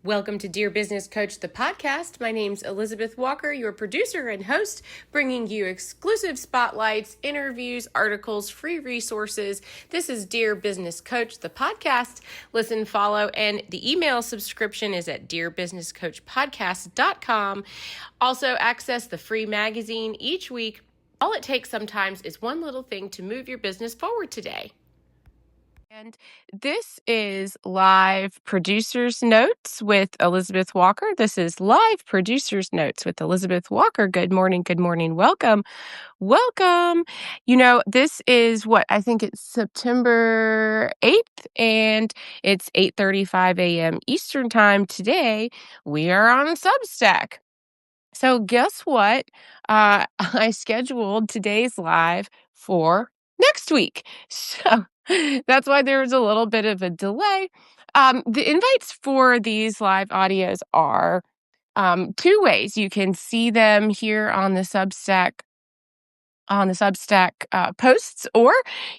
Welcome to Dear Business Coach, the podcast. My name's Elizabeth Walker, your producer and host, bringing you exclusive spotlights, interviews, articles, free resources. This is Dear Business Coach, the podcast. Listen, follow, and the email subscription is at dearbusinesscoachpodcast.com. Also, access the free magazine each week. All it takes sometimes is one little thing to move your business forward today. And this is Live Producers Notes with Elizabeth Walker. This is Live Producers Notes with Elizabeth Walker. Good morning. Good morning. Welcome. Welcome. This is what I think it's September 8th, and it's 8:35 a.m. Eastern Time. Today, we are on Substack. So guess what? I scheduled today's live for next week. So that's why there was a little bit of a delay. The invites for these live audios are two ways. You can see them here on the Substack posts, or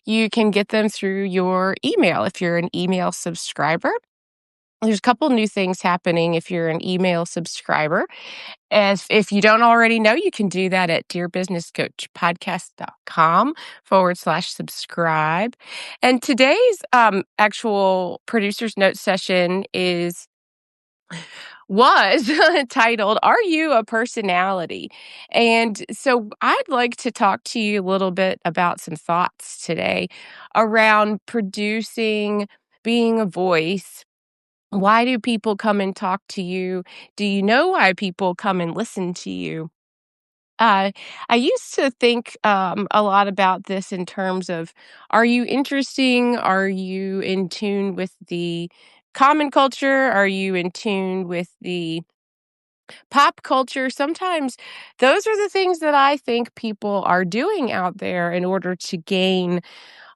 you can get them through your email if you're an email subscriber. There's a couple new things happening if you're an email subscriber. If you don't already know, you can do that at dearbusinesscoachpodcast.com/subscribe. And today's actual producer's note session was titled, Are You a Personality? And so I'd like to talk to you a little bit about some thoughts today around producing, being a voice. Why do people come and talk to you? Do you know why people come and listen to you? Uh, I used to think a lot about this in terms of, are you interesting? Are you in tune with the common culture? Are you in tune with the pop culture? Sometimes those are the things that I think people are doing out there in order to gain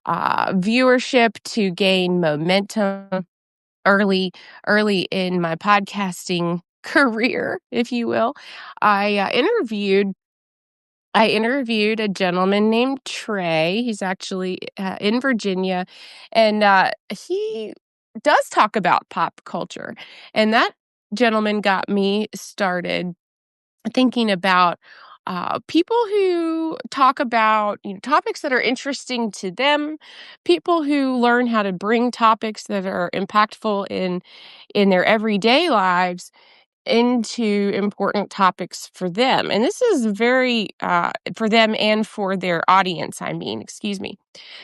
viewership, to gain momentum early in my podcasting career, if you will. I interviewed a gentleman named Trey. He's actually in Virginia, and he does talk about pop culture. And that gentleman got me started thinking about people who talk about topics that are interesting to them, people who learn how to bring topics that are impactful in their everyday lives into important topics for them. And this is very for them and for their audience, excuse me.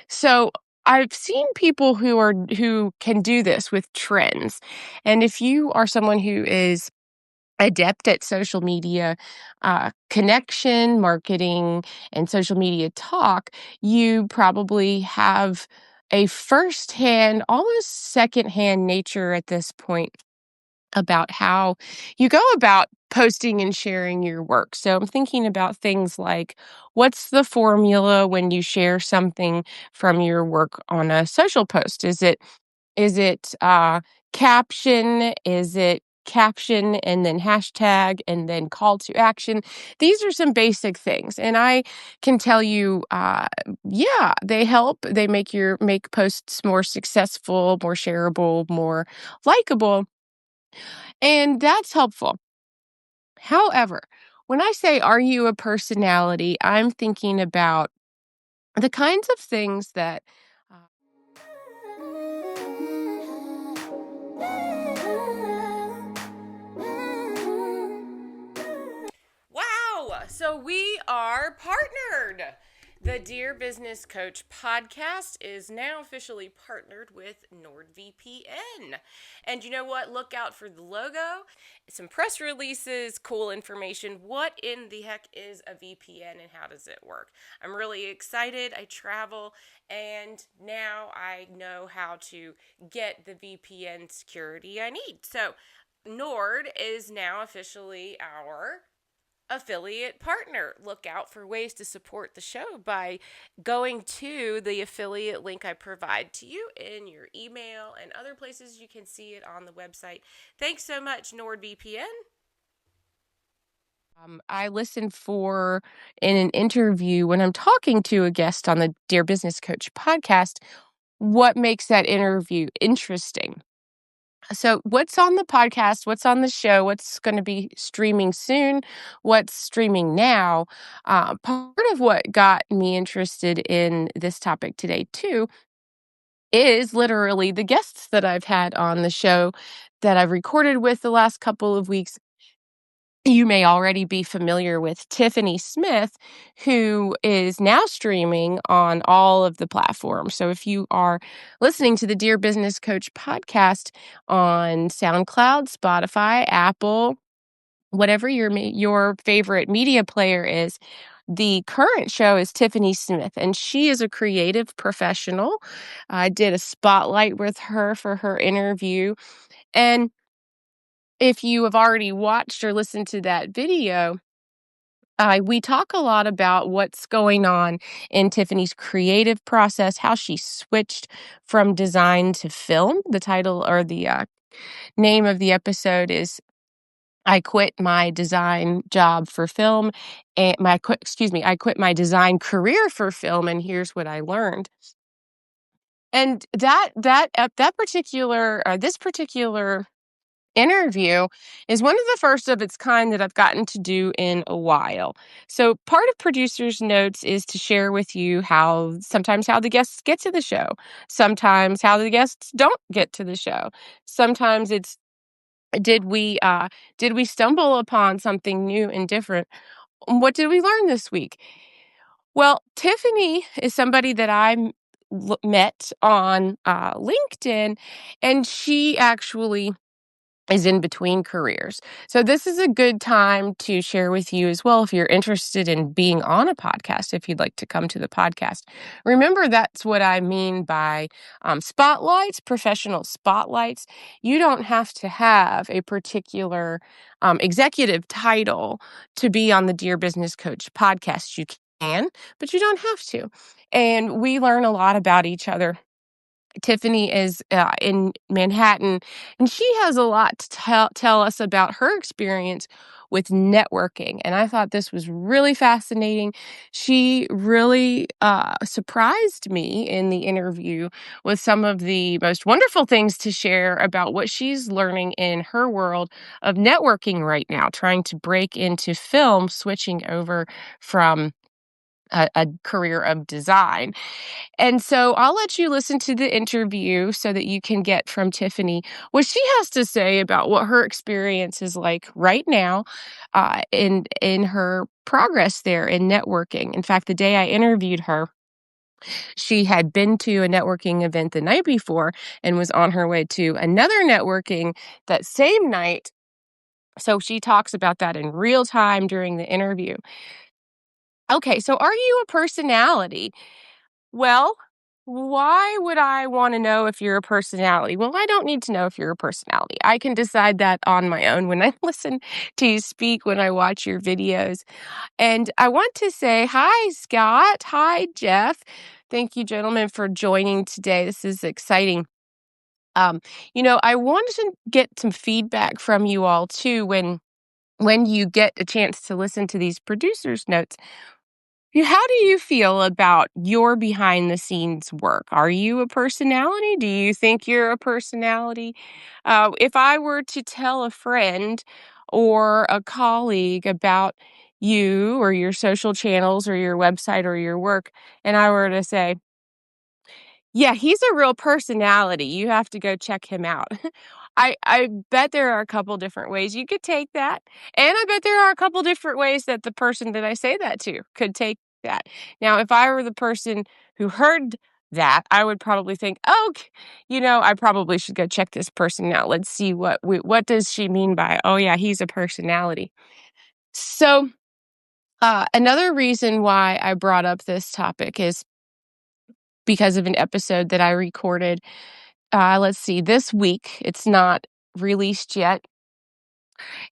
So I've seen people who can do this with trends. And if you are someone who is adept at social media connection, marketing, and social media talk, you probably have a firsthand, almost secondhand nature at this point about how you go about posting and sharing your work. So I'm thinking about things like, what's the formula when you share something from your work on a social post? Is it caption? Is it caption and then hashtag and then call to action? These are some basic things. And I can tell you, yeah, they help. They make posts more successful, more shareable, more likable. And that's helpful. However, when I say, are you a personality? I'm thinking about the kinds of things that Wow! So we are partnered. The Dear Business Coach podcast is now officially partnered with NordVPN. And you know what? Look out for the logo, some press releases, cool information. What in the heck is a VPN and how does it work? I'm really excited. I travel and now I know how to get the VPN security I need. So Nord is now officially our affiliate partner. Look out for ways to support the show by going to the affiliate link I provide to you in your email and other places you can see it on the website. Thanks so much, NordVPN. I listen for in an interview when I'm talking to a guest on the Dear Business Coach podcast, what makes that interview interesting? So, what's on the podcast? What's on the show? What's going to be streaming soon? What's streaming now? Part of what got me interested in this topic today, too, is literally the guests that I've had on the show that I've recorded with the last couple of weeks. You may already be familiar with Tiffany Smith, who is now streaming on all of the platforms. So if you are listening to the Dear Business Coach podcast on SoundCloud, Spotify, Apple, whatever your favorite media player is, the current show is Tiffany Smith, and she is a creative professional. I did a spotlight with her for her interview, and if you have already watched or listened to that video, we talk a lot about what's going on in Tiffany's creative process, how she switched from design to film. The title or the name of the episode is "I Quit My Design Job for Film," and I quit my design career for film, and here's what I learned. And this particular interview is one of the first of its kind that I've gotten to do in a while. So part of producer's notes is to share with you sometimes how the guests get to the show, sometimes how the guests don't get to the show. Sometimes it's did we stumble upon something new and different? What did we learn this week? Well, Tiffany is somebody that met on LinkedIn, and she actually is in between careers. So this is a good time to share with you as well if you're interested in being on a podcast, if you'd like to come to the podcast. Remember, that's what I mean by spotlights, professional spotlights. You don't have to have a particular executive title to be on the Dear Business Coach podcast. You can, but you don't have to. And we learn a lot about each other. Tiffany is in Manhattan, and she has a lot to tell us about her experience with networking. And I thought this was really fascinating. She really surprised me in the interview with some of the most wonderful things to share about what she's learning in her world of networking right now, trying to break into film, switching over from a career of design. And so I'll let you listen to the interview so that you can get from Tiffany what she has to say about what her experience is like right now in her progress there in networking. In fact, the day I interviewed her, she had been to a networking event the night before and was on her way to another networking that same night. So she talks about that in real time during the interview. Okay, so are you a personality? Well, why would I want to know if you're a personality? Well, I don't need to know if you're a personality. I can decide that on my own when I listen to you speak, when I watch your videos. And I want to say hi, Scott. Hi, Jeff. Thank you, gentlemen, for joining today. This is exciting. Um, I wanted to get some feedback from you all too when you get a chance to listen to these producers' notes. How do you feel about your behind the scenes work? Are you a personality? Do you think you're a personality? If I were to tell a friend or a colleague about you or your social channels or your website or your work, and I were to say, yeah, he's a real personality. You have to go check him out. I bet there are a couple different ways you could take that, and I bet there are a couple different ways that the person that I say that to could take that. Now, if I were the person who heard that, I would probably think, "Oh, I probably should go check this person out. Let's see what does she mean by, oh yeah, he's a personality." So, another reason why I brought up this topic is because of an episode that I recorded. Let's see, this week. It's not released yet.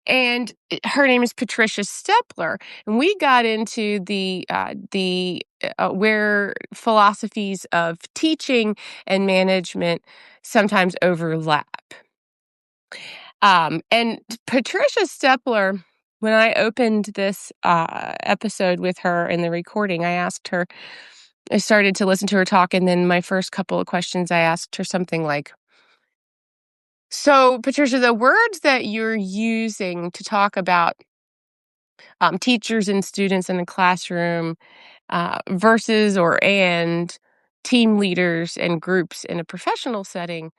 And her name is Patricia Stepler. And we got into where philosophies of teaching and management sometimes overlap. And Patricia Stepler, when I opened this episode with her in the recording, I started to listen to her talk, and then my first couple of questions, I asked her something like, So, Patricia, the words that you're using to talk about teachers and students in the classroom versus or and team leaders and groups in a professional setting.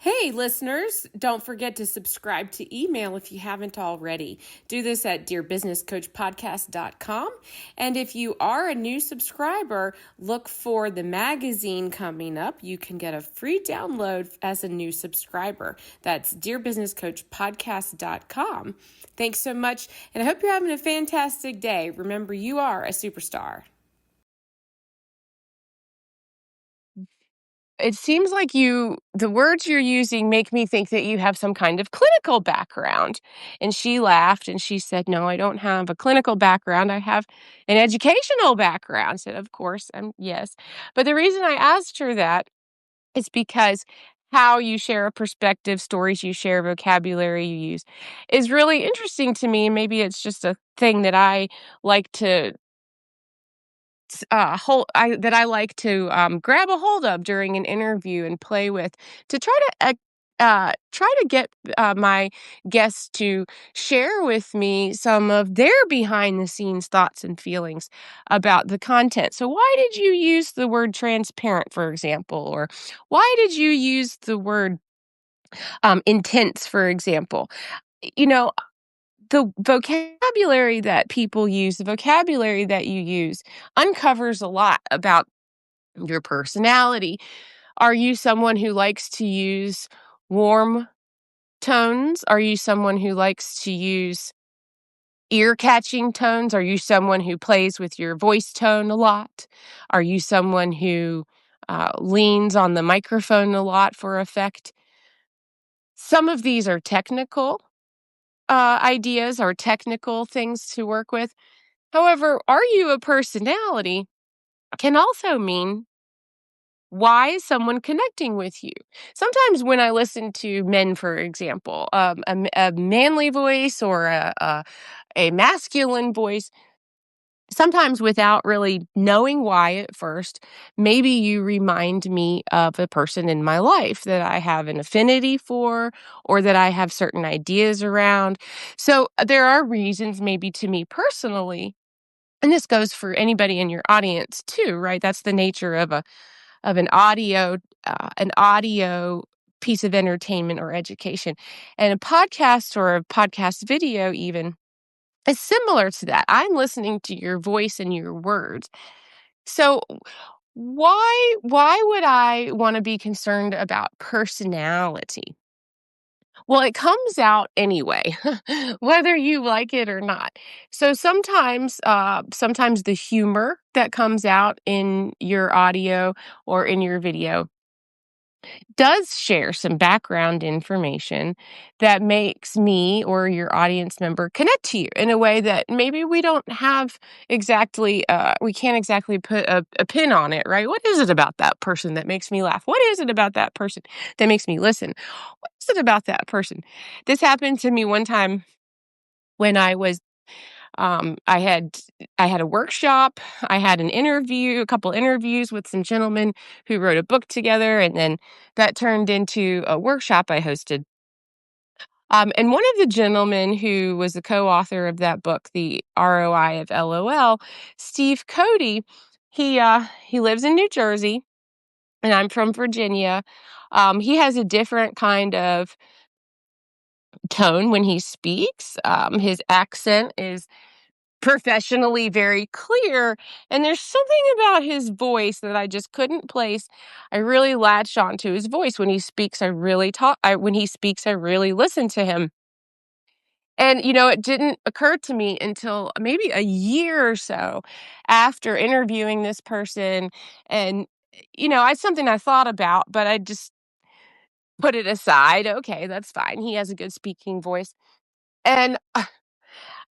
Hey, listeners, don't forget to subscribe to email if you haven't already. Do this at dearbusinesscoachpodcast.com. And if you are a new subscriber, look for the magazine coming up. You can get a free download as a new subscriber. That's dearbusinesscoachpodcast.com. Thanks so much, and I hope you're having a fantastic day. Remember, you are a superstar. It seems like the words you're using make me think that you have some kind of clinical background. And she laughed and she said, "No, I don't have a clinical background. I have an educational background." I said, "Of course, yes." But the reason I asked her that is because how you share a perspective, stories you share, vocabulary you use is really interesting to me. Maybe it's just a thing that I like to that I like to grab a hold of during an interview and play with to try to get my guests to share with me some of their behind the scenes thoughts and feelings about the content. So, why did you use the word transparent, for example, or why did you use the word intense, for example? You know, the vocabulary that people use, the vocabulary that you use uncovers a lot about your personality. Are you someone who likes to use warm tones? Are you someone who likes to use ear-catching tones? Are you someone who plays with your voice tone a lot? Are you someone who leans on the microphone a lot for effect? Some of these are technical ideas or technical things to work with. However, are you a personality can also mean why is someone connecting with you? Sometimes when I listen to men, for example, a manly voice or a masculine voice, sometimes without really knowing why at first, maybe you remind me of a person in my life that I have an affinity for or that I have certain ideas around. So there are reasons, maybe to me personally, and this goes for anybody in your audience too, right? That's the nature of an audio piece of entertainment or education. And a podcast or a podcast video even is similar to that. I'm listening to your voice and your words. So why would I want to be concerned about personality? Well, it comes out anyway, whether you like it or not. So sometimes the humor that comes out in your audio or in your video does share some background information that makes me or your audience member connect to you in a way that maybe we don't have we can't exactly put a pin on it, right? What is it about that person that makes me laugh? What is it about that person that makes me listen? What is it about that person? This happened to me one time when I had a workshop. I had a couple interviews with some gentlemen who wrote a book together, and then that turned into a workshop I hosted. And one of the gentlemen who was the co-author of that book, The ROI of LOL, Steve Cody, he lives in New Jersey, and I'm from Virginia. He has a different kind of tone when he speaks. His accent is professionally very clear, and there's something about his voice that I just couldn't place. I really latched onto his voice. When he speaks, when he speaks, I really listen to him. And, it didn't occur to me until maybe a year or so after interviewing this person. And, it's something I thought about, but I just put it aside. Okay, that's fine. He has a good speaking voice. And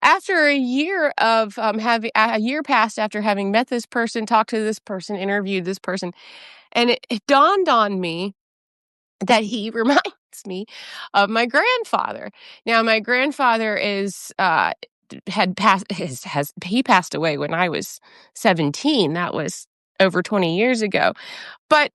after a year passed after having met this person, talked to this person, interviewed this person, and it dawned on me that he reminds me of my grandfather. Now, my grandfather is had passed he passed away when I was 17. That was over 20 years ago. But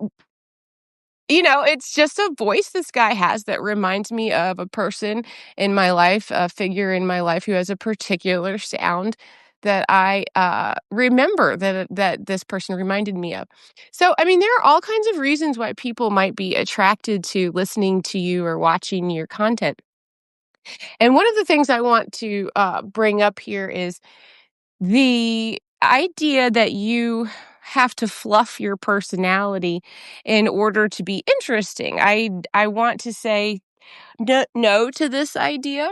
it's just a voice this guy has that reminds me of a person in my life, a figure in my life who has a particular sound that I remember that this person reminded me of. So, I mean, there are all kinds of reasons why people might be attracted to listening to you or watching your content. And one of the things I want to bring up here is the idea that you have to fluff your personality in order to be interesting. I want to say no to this idea.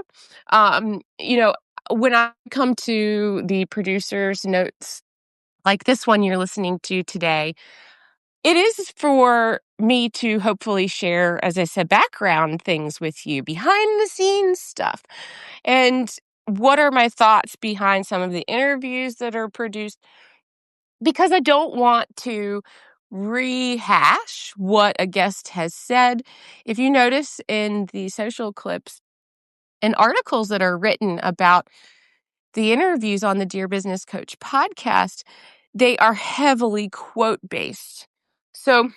When I come to the producer's notes, like this one you're listening to today, it is for me to hopefully share, as I said, background things with you, behind the scenes stuff. And what are my thoughts behind some of the interviews that are produced? Because I don't want to rehash what a guest has said. If you notice in the social clips and articles that are written about the interviews on the Dear Business Coach podcast, they are heavily quote based. So,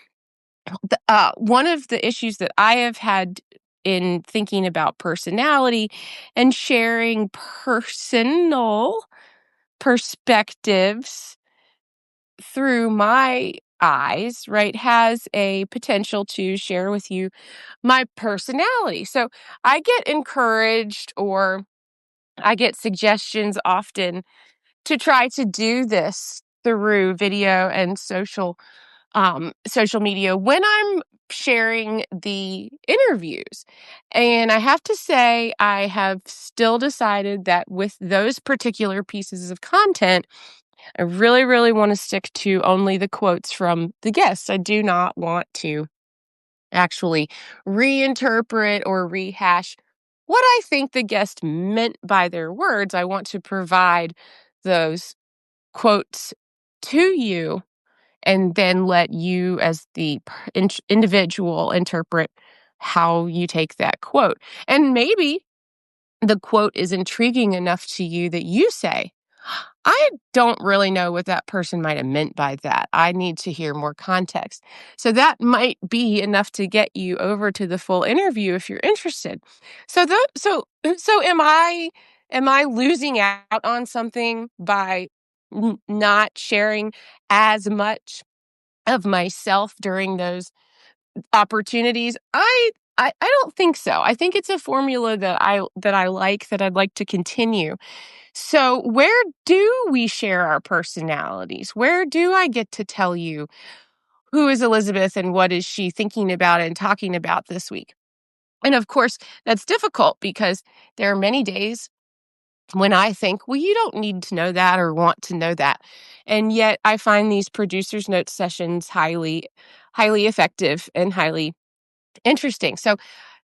one of the issues that I have had in thinking about personality and sharing personal perspectives through my eyes, right, has a potential to share with you my personality. So I get encouraged or I get suggestions often to try to do this through video and social media when I'm sharing the interviews. And I have to say, I have still decided that with those particular pieces of content, I really, really want to stick to only the quotes from the guests. I do not want to actually reinterpret or rehash what I think the guest meant by their words. I want to provide those quotes to you and then let you as the individual interpret how you take that quote. And maybe the quote is intriguing enough to you that you say, I don't really know what that person might have meant by that. I need to hear more context. So that might be enough to get you over to the full interview if you're interested. So am I losing out on something by not sharing as much of myself during those opportunities? I don't think so. I think it's a formula that I like, that I'd like to continue. So, where do we share our personalities? Where do I get to tell you who is Elizabeth and what is she thinking about and talking about this week? And of course, that's difficult because there are many days when I think, well, you don't need to know that or want to know that. And yet I find these producers' note sessions highly, highly effective and highly interesting. So,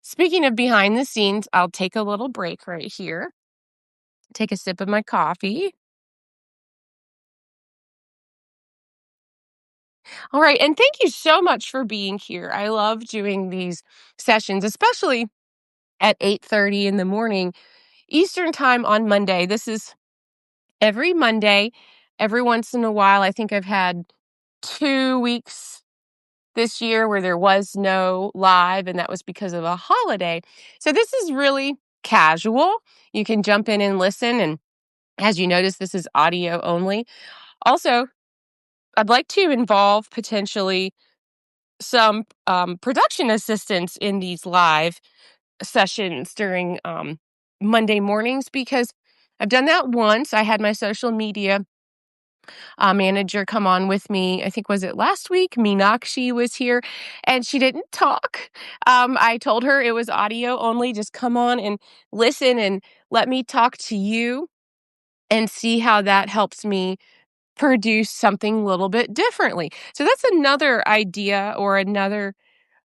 speaking of behind the scenes, I'll take a little break right here, take a sip of my coffee. All right. And thank you so much for being here. I love doing these sessions, especially at 8:30 in the morning Eastern time on Monday. This is every Monday. Every once in a while, I think I've had 2 weeks this year where there was no live, and that was because of a holiday. So this is really casual. You can jump in and listen. And as you notice, this is audio only. Also, I'd like to involve potentially some production assistance in these live sessions during Monday mornings because I've done that once. I had my social media manager come on with me. I think was it last week? Meenakshi was here, and she didn't talk. I told her it was audio only. Just come on and listen and let me talk to you and see how that helps me produce something a little bit differently. So that's another idea or another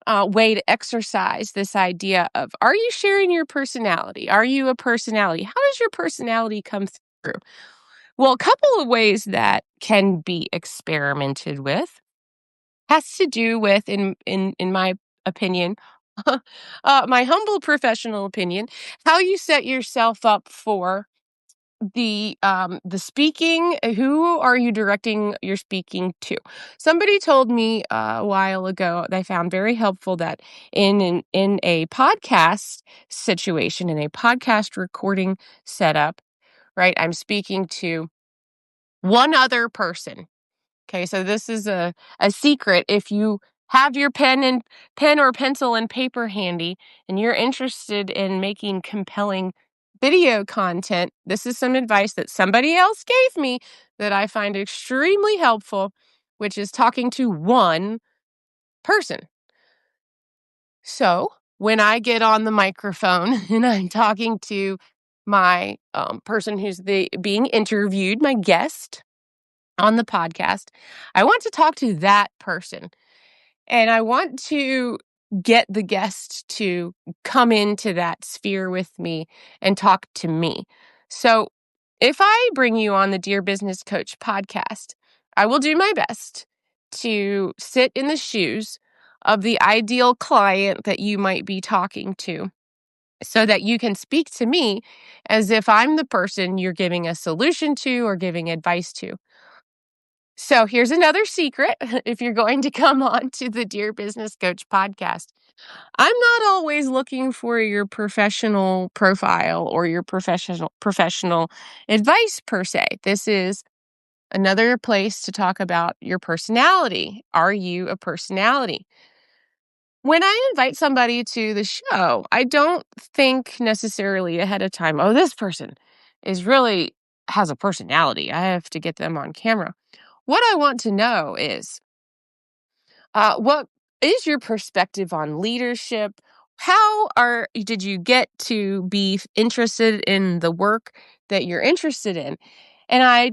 way to exercise this idea of, are you sharing your personality? Are you a personality? How does your personality come through? Well, a couple of ways that can be experimented with has to do with, in my opinion, my humble professional opinion, how you set yourself up for the speaking, who are you directing your speaking to? Somebody told me a while ago, they found very helpful that in a podcast situation, in a podcast recording setup, right? I'm speaking to one other person. Okay, so this is a secret. If you have your pen or pencil and paper handy and you're interested in making compelling video content, this is some advice that somebody else gave me that I find extremely helpful, which is talking to one person. So, when I get on the microphone and I'm talking to my person who's being interviewed, my guest on the podcast, I want to talk to that person. And I want to get the guest to come into that sphere with me and talk to me. So if I bring you on the Dear Business Coach podcast, I will do my best to sit in the shoes of the ideal client that you might be talking to so that you can speak to me as if I'm the person you're giving a solution to or giving advice to. So here's another secret. If you're going to come on to the Dear Business Coach podcast, I'm not always looking for your professional profile or your professional advice per se. This is another place to talk about your personality. Are you a personality? When I invite somebody to the show, I don't think necessarily ahead of time, oh, this person is really has a personality. I have to get them on camera. What I want to know is what is your perspective on leadership? Did you get to be interested in the work that you're interested in? And I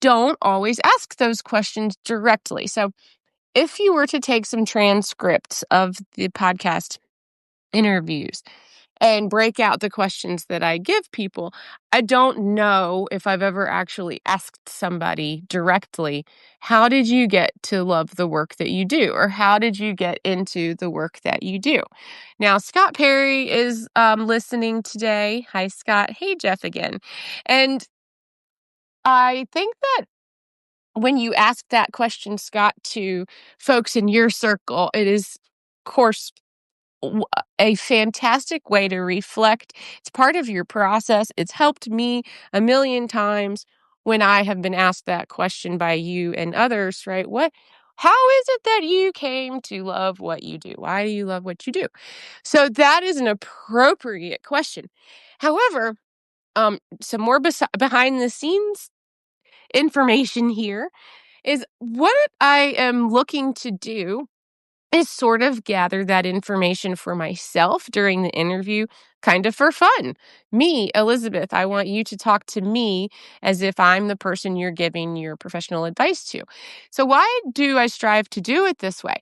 don't always ask those questions directly. So if you were to take some transcripts of the podcast interviews and break out the questions that I give people, I don't know if I've ever actually asked somebody directly, how did you get to love the work that you do? Or how did you get into the work that you do? Now, Scott Perry is listening today. Hi, Scott. Hey, Jeff again. And I think that when you ask that question, Scott, to folks in your circle, it is, of course, a fantastic way to reflect. It's part of your process. It's helped me a million times when I have been asked that question by you and others, right? How is it that you came to love what you do? Why do you love what you do? So that is an appropriate question. However, some more behind the scenes information here is what I am looking to do is sort of gather that information for myself during the interview, kind of for fun. Me, Elizabeth, I want you to talk to me as if I'm the person you're giving your professional advice to. So, why do I strive to do it this way?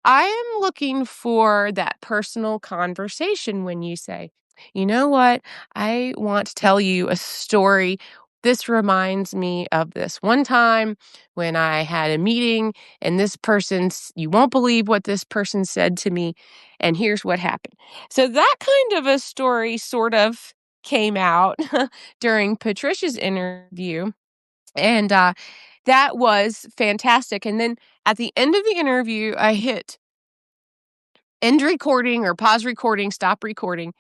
I am looking for that personal conversation when you say, you know what? I want to tell you a story. This reminds me of this one time when I had a meeting and you won't believe what this person said to me. And here's what happened. So that kind of a story sort of came out during Patricia's interview. And that was fantastic. And then at the end of the interview, I hit end recording or pause recording, stop recording,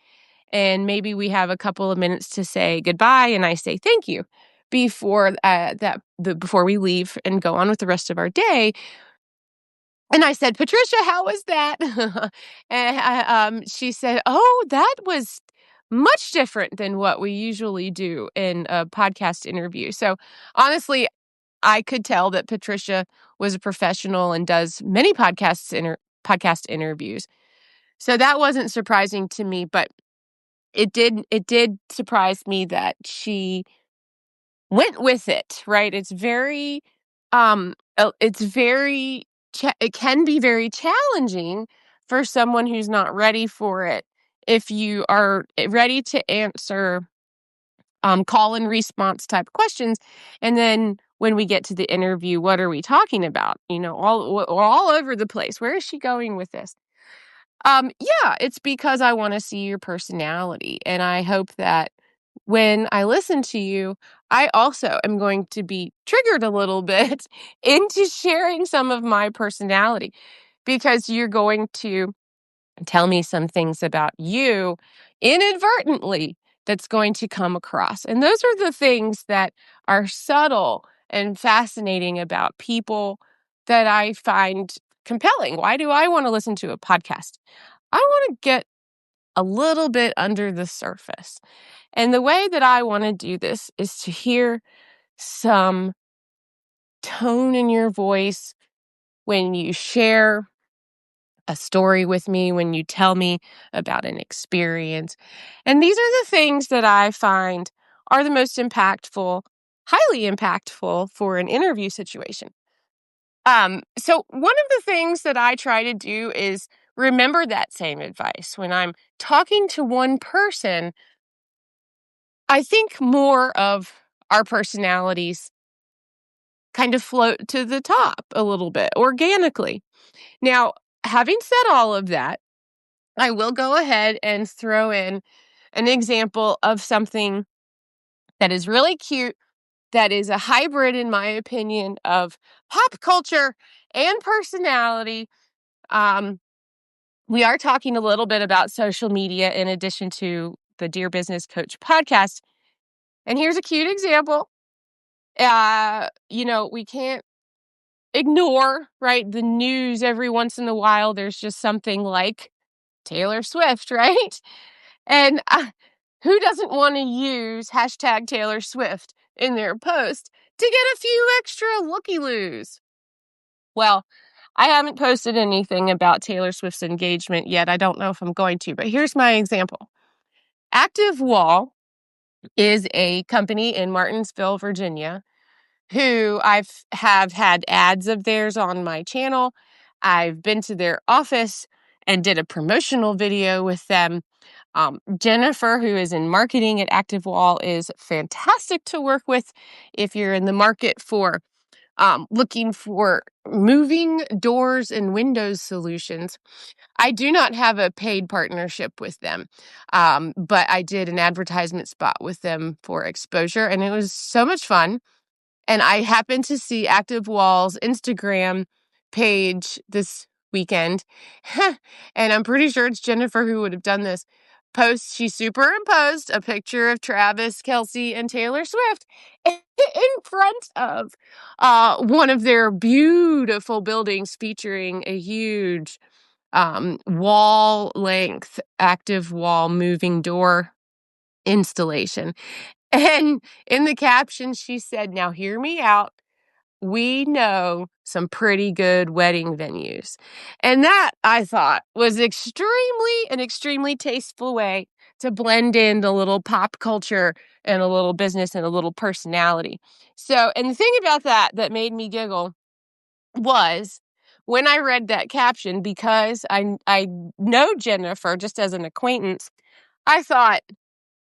and maybe we have a couple of minutes to say goodbye, and I say thank you before we leave and go on with the rest of our day. And I said, Patricia, how was that? And she said, oh, that was much different than what we usually do in a podcast interview. So honestly, I could tell that Patricia was a professional and does many podcast interviews. So that wasn't surprising to me, but it did surprise me that she went with it, right? It can be very challenging for someone who's not ready for it. If you are ready to answer call and response type questions, and then when we get to the interview, what are we talking about? We're all over the place. Where is she going with this? Yeah, it's because I want to see your personality. And I hope that when I listen to you, I also am going to be triggered a little bit into sharing some of my personality because you're going to tell me some things about you inadvertently that's going to come across. And those are the things that are subtle and fascinating about people that I find compelling. Why do I want to listen to a podcast? I want to get a little bit under the surface. And the way that I want to do this is to hear some tone in your voice when you share a story with me, when you tell me about an experience. And these are the things that I find are the most impactful, highly impactful for an interview situation. So one of the things that I try to do is remember that same advice. When I'm talking to one person, I think more of our personalities kind of float to the top a little bit organically. Now, having said all of that, I will go ahead and throw in an example of something that is really cute, that is a hybrid, in my opinion, of pop culture and personality. Um, we are talking a little bit about social media in addition to the Dear Business Coach podcast. And here's a cute example. We can't ignore, right, the news every once in a while. There's just something like Taylor Swift, right? And who doesn't want to use hashtag Taylor Swift in their post to get a few extra looky-loos? Well, I haven't posted anything about Taylor Swift's engagement yet. I don't know if I'm going to, but here's my example. Active Wall is a company in Martinsville, Virginia, who have had ads of theirs on my channel. I've been to their office and did a promotional video with them. Jennifer, who is in marketing at Active Wall, is fantastic to work with if you're in the market for looking for moving doors and windows solutions. I do not have a paid partnership with them, but I did an advertisement spot with them for exposure, and it was so much fun. And I happened to see Active Wall's Instagram page this weekend, and I'm pretty sure it's Jennifer who would have done this post. She superimposed a picture of Travis Kelce and Taylor Swift in front of one of their beautiful buildings featuring a huge wall length Active Wall moving door installation. And in the caption, she said, "Now hear me out. We know some pretty good wedding venues." And that, I thought, was an extremely tasteful way to blend in the little pop culture and a little business and a little personality. So, and the thing about that made me giggle was when I read that caption, because I know Jennifer just as an acquaintance, I thought,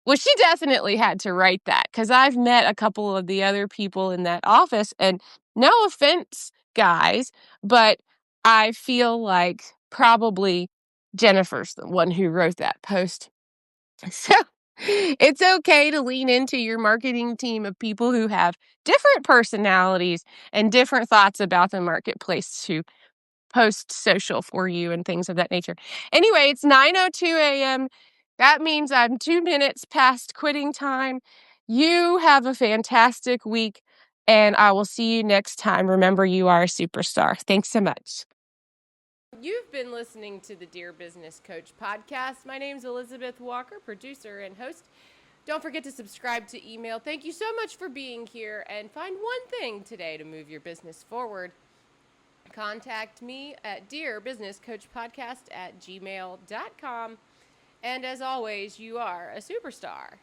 well, she definitely had to write that because I've met a couple of the other people in that office, and no offense, guys, but I feel like probably Jennifer's the one who wrote that post. So it's okay to lean into your marketing team of people who have different personalities and different thoughts about the marketplace to post social for you and things of that nature. Anyway, it's 9:02 a.m. That means I'm 2 minutes past quitting time. You have a fantastic week, and I will see you next time. Remember, you are a superstar. Thanks so much. You've been listening to the Dear Business Coach podcast. My name's Elizabeth Walker, producer and host. Don't forget to subscribe to email. Thank you so much for being here, and find one thing today to move your business forward. Contact me at dearbusinesscoachpodcast@gmail.com. And as always, you are a superstar.